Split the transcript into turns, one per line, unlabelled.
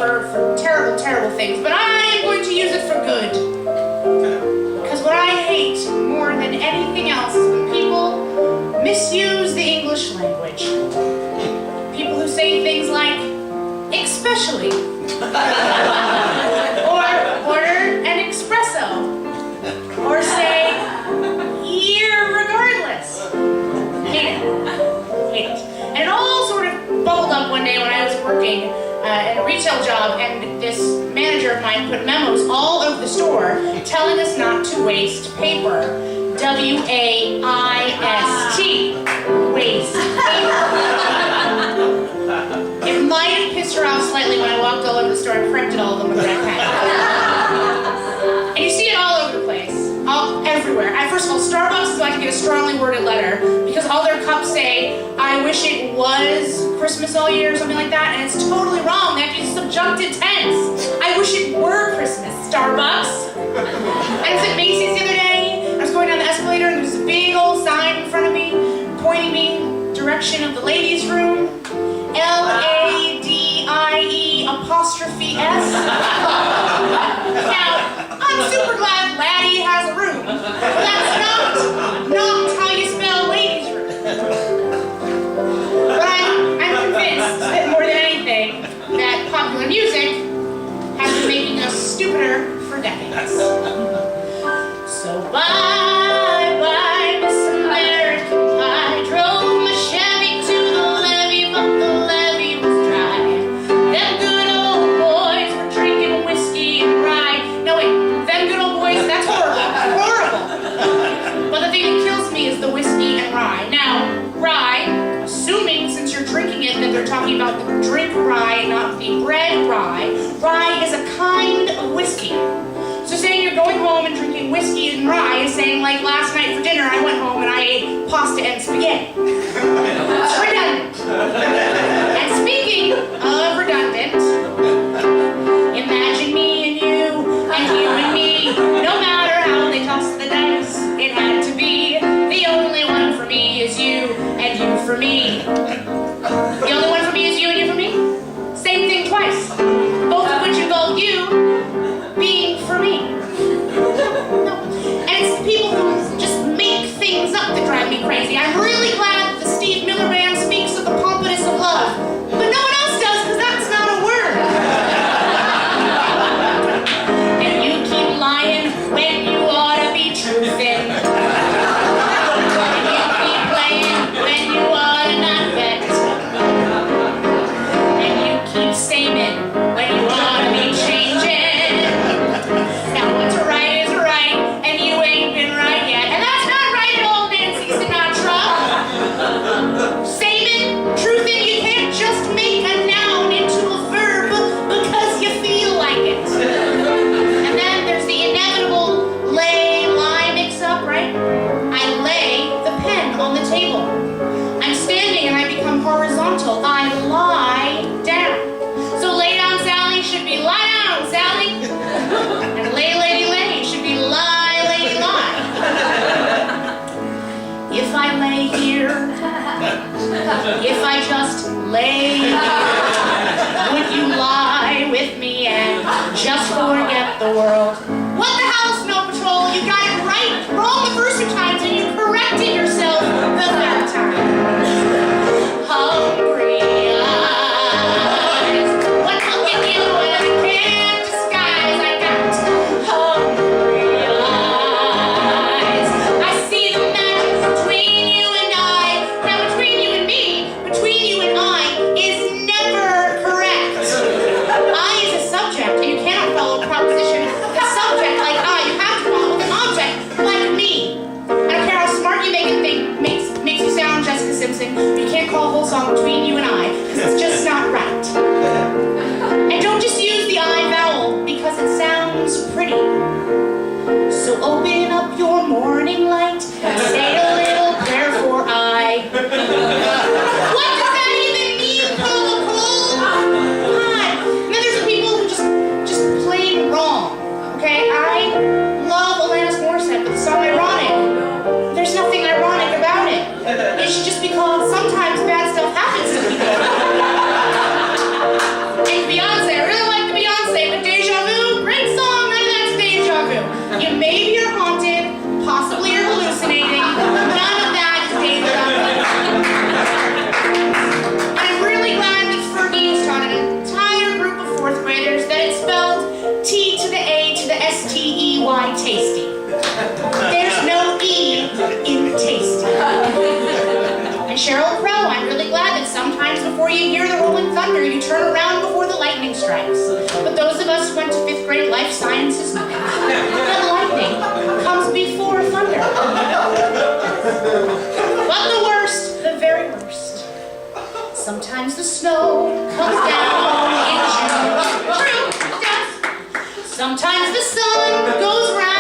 for terrible, terrible things, but I am going to use it for good. Because what I hate more than anything else is when people misuse the English language. People who say things like, especially, or order an espresso, or say, irregardless. Hate it. Hate it. And it all sort of bubbled up one day when I was working at a retail job, and this manager of mine put memos all over the store telling us not to waste paper. W-A-I-S-T. Waste paper. It might have pissed her off slightly when I walked all over the store and corrected all of them with red pen. And you see it all over the place. Everywhere. First of all, Starbucks is like to get a strongly worded letter because all their cups say, I wish it was Christmas all year or something like that, and it's totally wrong. They have to use subjunctive tense. I wish it were Christmas, Starbucks. I was at Macy's the other day. I was going down the escalator and there was a big old sign in front of me pointing me direction of the ladies' room. L-A-D-I-E''S. Now, I'm super glad Laddie has a room, but that's not how you spell ladies' room. But I'm convinced that more than anything, that popular music has been making us stupider for decades. So bye, Miss American Pie. Drove my Chevy to the levee, but the levee was dry. Them good old boys were drinking whiskey and rye. No wait, them good old boys, that's horrible, horrible. But the thing that kills me is the whiskey and rye. Now, rye, assuming since you're drinking it that they're talking about the drink rye, not the bread rye. Rye is a kind of whiskey. So saying you're going home and drinking whiskey and rye is saying, like, last night for dinner I went home and I ate pasta and spaghetti. It's redundant. And speaking of redundant, imagine me and you and me. No matter how they toss the dice, it had to be. The only one for me is you and you for me. The only one for me is you and you for me? Same thing twice. Both of which involve you being for me. No. And it's the people who just make things up that drive me crazy. I'm really glad that the Steve Miller Band speaks of the pompous of love, but no one else does because that's not a word. And you keep lying when you ought to be truthing. And you keep playing when you ought to not bet. And you keep saving when you ought to be changing. Now what's right is right, and you ain't been right yet. And that's not right at all, Nancy Sinatra. Saving, truthing, you can't just make a noun into a verb because you feel like it. And then there's the inevitable lay-lie mix-up, right? I lay the pen on the table. I'm standing and I become horizontal. I lie down. So lay down, Sally should be lie down, Sally. And lay, lady, lay should be lie, lady, lie. If I lay here, if I just lay here, would you lie with me and just forget the world? What the hell, Snow Patrol? You got it right. Wrong the first 2 times and you corrected yourself the 3rd time. Hungry eyes, what look at you and I can't disguise. I got hungry eyes. I see the magic between you and I. Now between you and me, between you and I is never correct. I is a subject and you cannot follow a proposition. A subject like I, you have to follow an object like me. I don't care how smart you make it think, makes you sound Jessica Simpson, but you can't call a whole song between you and I, because it's just not right. And don't just use the I vowel because it sounds pretty. So open up your morning light and say a little prayer for I. What does that even mean, Cole? God. And then there's people who just plain wrong. Okay, I love Alanis Morissette, but the song Ironic, there's nothing ironic about it. It should just be called Sometimes Bad Stuff Happens to People. And Beyonce, I really like Sometimes the snow comes down in June. True, it does. Sometimes the sun goes round.